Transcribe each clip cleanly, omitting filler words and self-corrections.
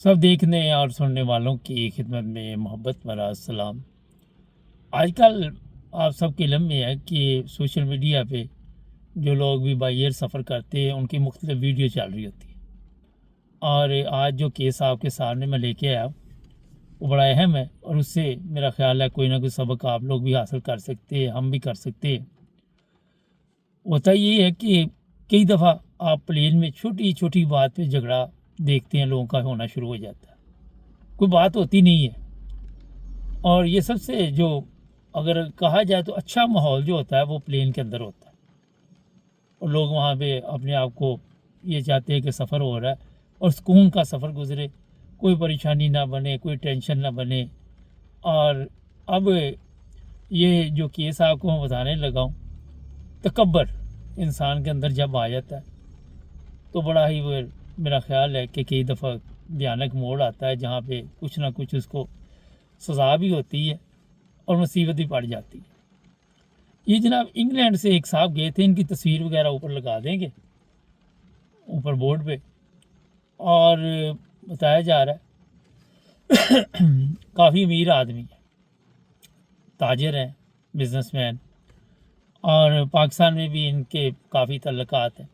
सब देखने और सुनने वालों की खिदमत में मोहब्बत भरा सलाम। आजकल आप सबके इल्म में है कि सोशल मीडिया पे जो लोग भी बाई एयर सफ़र करते हैं उनकी मुख्तलिफ वीडियो चल रही होती है। और आज जो केस आपके सामने मैं लेके आया वो बड़ा अहम है और उससे मेरा ख्याल है कोई ना कोई सबक आप लोग भी हासिल कर सकते हैं, हम भी कर सकते हैं। होता ये है कि कई दफ़ा आप प्लेन में छोटी छोटी बात पे झगड़ा देखते हैं लोगों का होना शुरू हो जाता है। कोई बात होती नहीं है और ये सबसे जो अगर कहा जाए तो अच्छा माहौल जो होता है वो प्लेन के अंदर होता है और लोग वहाँ पे अपने आप को ये चाहते हैं कि सफ़र हो रहा है और सुकून का सफ़र गुजरे, कोई परेशानी ना बने, कोई टेंशन ना बने। और अब ये जो केस आपको मैं बताने लगा हूँ, तकब्बर इंसान के अंदर जब आ जाता है तो बड़ा ही वो मेरा ख्याल है कि कई दफ़ा भयानक मोड़ आता है जहाँ पे कुछ ना कुछ उसको सज़ा भी होती है और मुसीबत भी पड़ जाती है। ये जनाब इंग्लैंड से एक साहब गए थे, इनकी तस्वीर वगैरह ऊपर लगा देंगे ऊपर बोर्ड पे। और बताया जा रहा है काफ़ी अमीर आदमी है, ताजिर हैं, बिजनेसमैन। और पाकिस्तान में भी इनके काफ़ी तल्लुकात हैं,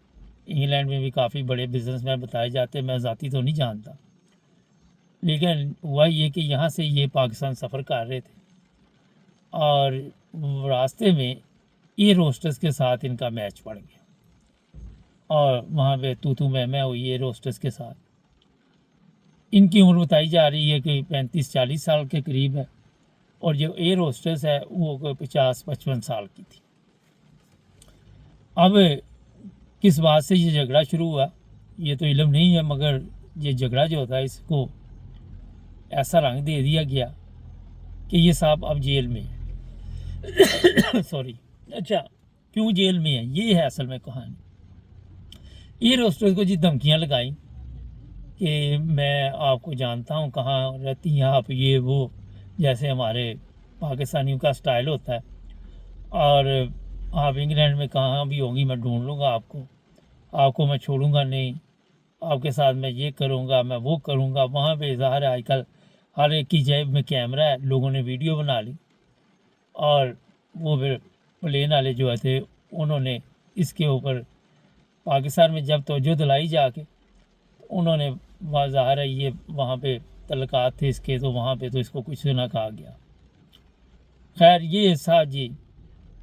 इंग्लैंड में भी काफ़ी बड़े बिजनेसमैन बताए जाते हैं। मैं ज़ाती तो नहीं जानता, लेकिन हुआ ये कि यहाँ से ये पाकिस्तान सफ़र कर रहे थे और रास्ते में एयर होस्टेस के साथ इनका मैच पड़ गया और वहाँ पे तू मैं हुई एयर होस्टेस के साथ। इनकी उम्र बताई जा रही है कि 35-40 साल के करीब है और जो एयर होस्टेस है वो कोई 50-55 साल की थी। अब किस बात से ये झगड़ा शुरू हुआ ये तो इल्म नहीं है, मगर ये झगड़ा जो होता है इसको ऐसा रंग दे दिया गया कि ये साहब अब जेल में है सॉरी। अच्छा, क्यों जेल में है ये है असल में कहानी। एयर होस्टेस को जी धमकियाँ लगाई कि मैं आपको जानता हूँ, कहाँ रहती हैं आप, ये वो, जैसे हमारे पाकिस्तानियों का स्टाइल होता है। और आप इंग्लैंड में कहाँ भी होंगी मैं ढूंढ लूँगा आपको, आपको मैं छोड़ूंगा नहीं, आपके साथ मैं ये करूँगा, मैं वो करूँगा। वहाँ पे ज़ाहिर है आजकल हर एक की जेब में कैमरा है, लोगों ने वीडियो बना ली और वो फिर प्लेन वाले जो थे उन्होंने इसके ऊपर पाकिस्तान में जब तवज्जो दिलाई जाके उन्होंने ज़ाहिर है ये वहाँ पे तल्लुकात थे इसके, तो वहाँ पे तो इसको कुछ ना कहा गया। खैर ये साहब जी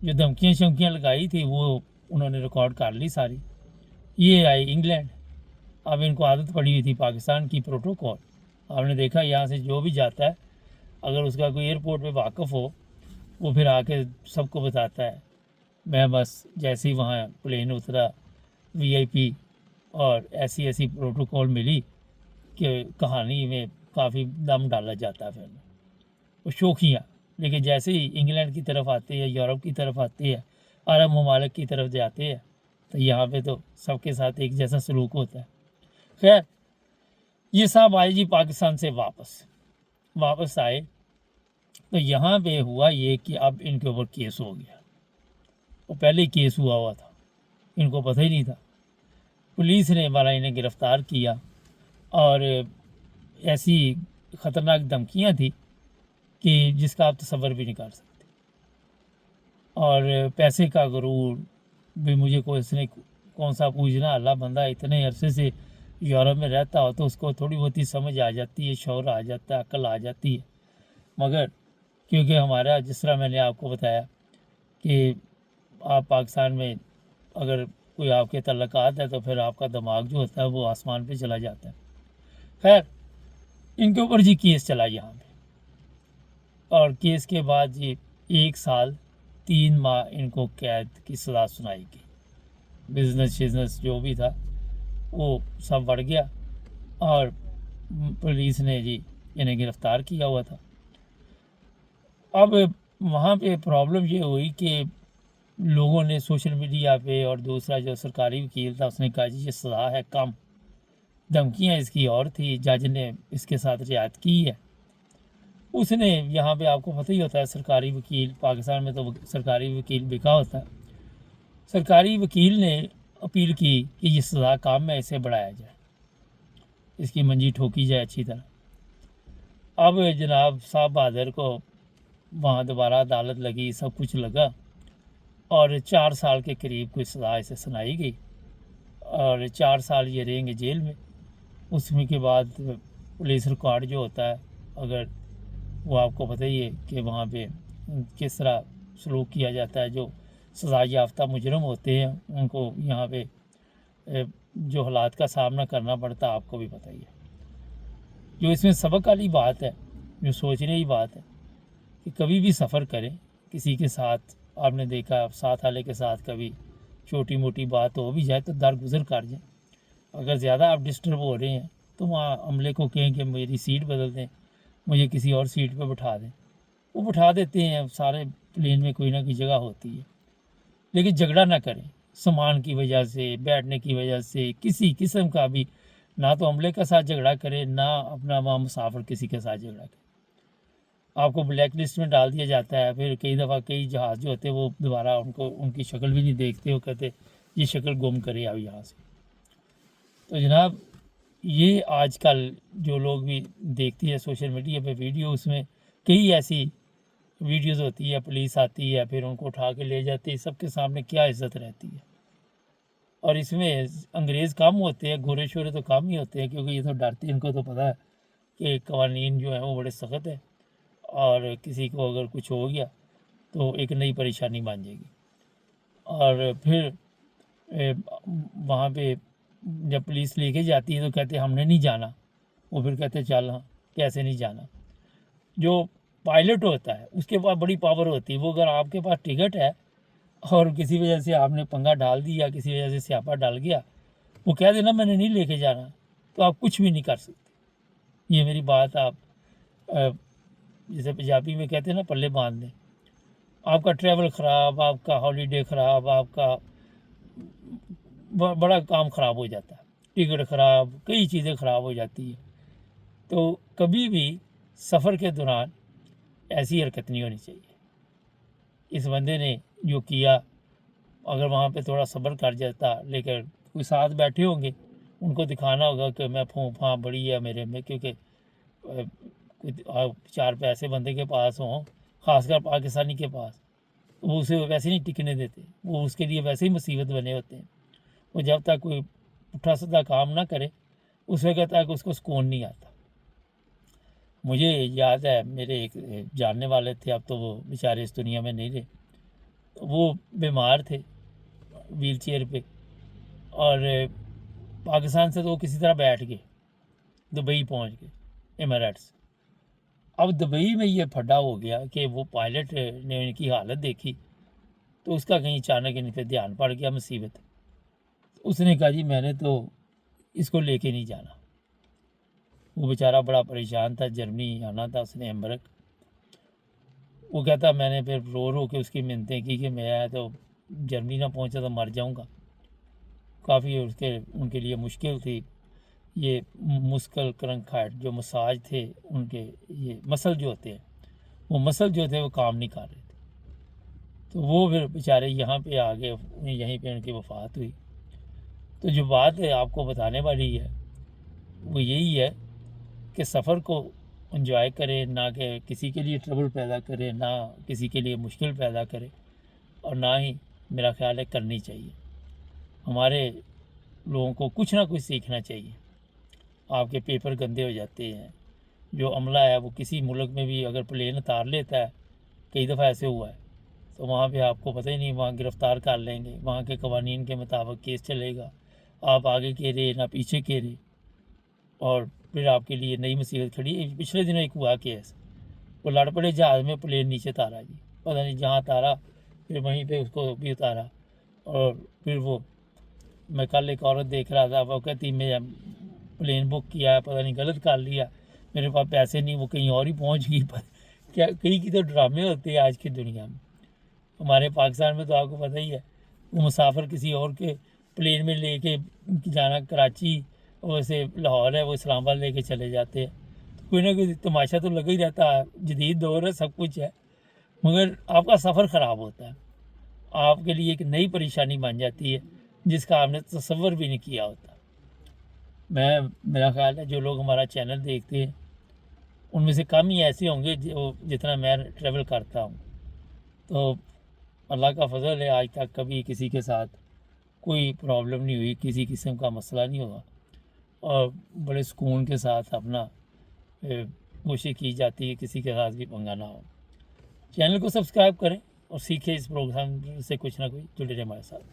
जो धमकियाँ शमकियाँ लगाई थी वो उन्होंने रिकॉर्ड कर ली सारी। ये आए इंग्लैंड। अब इनको आदत पड़ी हुई थी पाकिस्तान की प्रोटोकॉल। आपने देखा यहाँ से जो भी जाता है अगर उसका कोई एयरपोर्ट पे वाकफ़ हो वो फिर आके सबको बताता है। मैं बस जैसे ही वहाँ प्लेन उतरा वीआईपी और ऐसी ऐसी प्रोटोकॉल मिली कि कहानी में काफ़ी दम डाला जाता है। फिर वो शौकिया, लेकिन जैसे ही इंग्लैंड की तरफ आते हैं, यूरोप की तरफ आते हैं, अरब ममालिक की तरफ जाते हैं तो यहाँ पे तो सबके साथ एक जैसा सलूक होता है। खैर ये साहब आए जी पाकिस्तान से वापस आए तो यहाँ पे हुआ ये कि अब इनके ऊपर केस हो गया। वो पहले ही केस हुआ था, इनको पता ही नहीं था। पुलिस ने वाला इन्हें गिरफ़्तार किया और ऐसी ख़तरनाक धमकियाँ थी कि जिसका आप तसव्वुर भी नहीं कर सकते। और पैसे का गुरूर भी, मुझे कोई इसने कौन सा पूछना, अल्लाह बंदा इतने अरसे से यूरोप में रहता हो तो उसको थोड़ी बहुत ही समझ आ जाती है, शौर आ जाता है, अक्ल आ जाती है। मगर क्योंकि हमारा जिस तरह मैंने आपको बताया कि आप पाकिस्तान में अगर कोई आपके तल्लुकात है तो फिर आपका दिमाग जो होता है वो आसमान पे चला जाता है। खैर इनके ऊपर जी केस चला यहाँ पे और केस के बाद जी 1 साल 3 माह इनको कैद की सज़ा सुनाई गई। बिजनेस जो भी था वो सब बढ़ गया और पुलिस ने जी इन्हें गिरफ़्तार किया हुआ था। अब वहाँ पे प्रॉब्लम ये हुई कि लोगों ने सोशल मीडिया पे और दूसरा जो सरकारी वकील था उसने कहा जी ये सज़ा है कम, धमकियाँ इसकी और थी, जज ने इसके साथ रियायत की है। उसने यहाँ पे आपको पता ही होता है सरकारी वकील, पाकिस्तान में तो सरकारी वकील बिका होता है। सरकारी वकील ने अपील की कि ये सज़ा कम है, इसे बढ़ाया जाए। इसकी मंजी ठोकी जाए अच्छी तरह। अब जनाब साहब बहादुर को वहाँ दोबारा अदालत लगी, सब कुछ लगा और 4 साल के करीब कोई सज़ा इसे सुनाई गई और 4 साल ये रहेंगे जेल में। उसमें के बाद पुलिस रिकॉर्ड जो होता है, अगर वो आपको पता ही है कि वहाँ पे किस तरह सलूक किया जाता है। जो सज़ा याफ्ता मुजरम होते हैं उनको यहाँ पे जो हालात का सामना करना पड़ता है, आपको भी पता ही है। जो इसमें सबक वाली बात है, जो सोचने की बात है कि कभी भी सफ़र करें किसी के साथ, आपने देखा साथ वाले के साथ कभी छोटी मोटी बात हो भी जाए तो दरगुजर कर जाए। अगर ज़्यादा आप डिस्टर्ब हो रहे हैं तो वहाँ अमले को कहें कि मेरी सीट बदल दें, मुझे किसी और सीट पर बिठा दें, वो बिठा देते हैं। सारे प्लेन में कोई ना कोई जगह होती है, लेकिन झगड़ा ना करें सामान की वजह से, बैठने की वजह से, किसी किस्म का भी। ना तो अमले के साथ झगड़ा करें, ना अपना वहाँ मुसाफिर किसी के साथ झगड़ा करें। आपको ब्लैक लिस्ट में डाल दिया जाता है। फिर कई दफ़ा कई जहाज़ जो होते हैं वो दोबारा उनकी शक्ल भी नहीं देखते, वो कहते ये शक्ल गुम करे अब यहाँ से। तो जनाब ये आजकल जो लोग भी देखती है सोशल मीडिया पे वीडियो, उसमें कई ऐसी वीडियोज़ होती है, पुलिस आती है फिर उनको उठा के ले जाती है, सबके सामने क्या इज़्ज़त रहती है। और इसमें अंग्रेज़ कम होते हैं, गोरे शोरे तो कम ही होते हैं, क्योंकि ये तो डरते हैं, इनको तो पता है कि कवानीन जो है वो बड़े सख्त है और किसी को अगर कुछ हो गया तो एक नई परेशानी बन जाएगी। और फिर वहाँ पे जब पुलिस लेके जाती है तो कहते हमने नहीं जाना, वो फिर कहते चल हाँ, कैसे नहीं जाना। जो पायलट होता है उसके पास बड़ी पावर होती है। वो अगर आपके पास टिकट है और किसी वजह से आपने पंगा डाल दिया, किसी वजह से स्यापा डाल गया, वो कह देना मैंने नहीं लेके जाना, तो आप कुछ भी नहीं कर सकते। ये मेरी बात आप जैसे पंजाबी में कहते हैं ना, पल्ले बांध दें। आपका ट्रैवल ख़राब, आपका हॉलीडे ख़राब, आपका बड़ा काम ख़राब हो जाता है, टिकट ख़राब, कई चीज़ें ख़राब हो जाती है। तो कभी भी सफ़र के दौरान ऐसी हरकत नहीं होनी चाहिए। इस बंदे ने जो किया, अगर वहाँ पे थोड़ा सब्र कर जाता, लेकिन कोई साथ बैठे होंगे उनको दिखाना होगा कि मैं फूफा बड़ी है मेरे में, क्योंकि चार पैसे बंदे के पास हों, ख़ासकर पाकिस्तानी के पास, तो वो उसे वैसे नहीं टिकने देते, वो उसके लिए वैसे ही मुसीबत बने होते हैं। वो जब तक कोई पुट्ठा सीधा काम ना करे उस वक्त तक उसको सुकून नहीं आता। मुझे याद है मेरे एक जानने वाले थे, अब तो वो बेचारे इस दुनिया में नहीं रहे, तो वो बीमार थे व्हील चेयर पे, और पाकिस्तान से तो वो किसी तरह बैठ गए, दुबई पहुंच गए एमिरेट्स। अब दुबई में ये फड्डा हो गया कि वो पायलट ने इनकी हालत देखी तो उसका कहीं अचानक इन पर ध्यान पड़ गया मुसीबत। उसने कहा जी मैंने तो इसको लेके नहीं जाना। वो बेचारा बड़ा परेशान था, जर्मनी आना था उसने, एम्बरक। वो कहता मैंने फिर रो रो के उसकी मिन्नतें की कि मैं तो जर्मनी ना पहुंचा तो मर जाऊंगा। काफ़ी उनके लिए मुश्किल थी। ये मुस्कल क्रंखाइट जो मसाज थे उनके, ये मसल जो होते हैं, वो मसल जो थे वो काम नहीं कर रहे थे, तो वो फिर बेचारे यहाँ पे आ गए, यहीं पे उनकी वफ़ात हुई। तो जो बात है आपको बताने वाली है वो यही है कि सफ़र को एंजॉय करें, ना कि किसी के लिए ट्रबल पैदा करें, ना किसी के लिए मुश्किल पैदा करें, और ना ही मेरा ख्याल है करनी चाहिए। हमारे लोगों को कुछ ना कुछ सीखना चाहिए। आपके पेपर गंदे हो जाते हैं। जो अमला है वो किसी मुल्क में भी अगर प्लेन उतार लेता है, कई दफ़ा ऐसे हुआ है, तो वहाँ पे आपको पता ही नहीं, वहाँ गिरफ़्तार कर लेंगे, वहाँ के कवानीन के मुताबिक केस चलेगा, आप आगे के रहे ना पीछे के रहे, और फिर आपके लिए नई मुसीबत खड़ी है। पिछले दिनों एक हुआ केस, वो लड़ पड़े जहाज़ में, प्लेन नीचे तारा जी, पता नहीं जहाँ तारा, फिर वहीं पे उसको भी उतारा। और फिर वो, मैं कल एक औरत देख रहा था, वो कहती मैं प्लेन बुक किया है, पता नहीं गलत कर लिया, मेरे पास पैसे नहीं, वो कहीं और ही पहुंच गई। क्या कहीं की तो ड्रामे होते हैं आज की दुनिया में। हमारे पाकिस्तान में तो आपको पता ही है, वो मुसाफिर किसी और के प्लेन में लेके जाना, कराची और से लाहौर है वो इस्लामाबाद लेके चले जाते हैं। तो कोई ना कोई तमाशा तो लगा ही रहता है, जदीद दौर है, सब कुछ है, मगर आपका सफ़र ख़राब होता है, आपके लिए एक नई परेशानी बन जाती है जिसका आपने तसव्वुर भी नहीं किया होता। میرا خیال ہے جو لوگ ہمارا چینل دیکھتے ہیں ان میں سے کم ہی ایسے ہوں گے جو جتنا میں ٹریول کرتا ہوں. تو اللہ کا فضل ہے، آج تک کبھی کسی کے ساتھ کوئی پرابلم نہیں ہوئی، کسی قسم کا مسئلہ نہیں ہوا، اور بڑے سکون کے ساتھ اپنا کوشش کی جاتی ہے کسی کے ساتھ بھی پنگا نہ ہو. چینل کو سبسکرائب کریں اور سیکھیں اس پروگرام سے کچھ نہ کچھ، جڑے رہیں ہمارے ساتھ.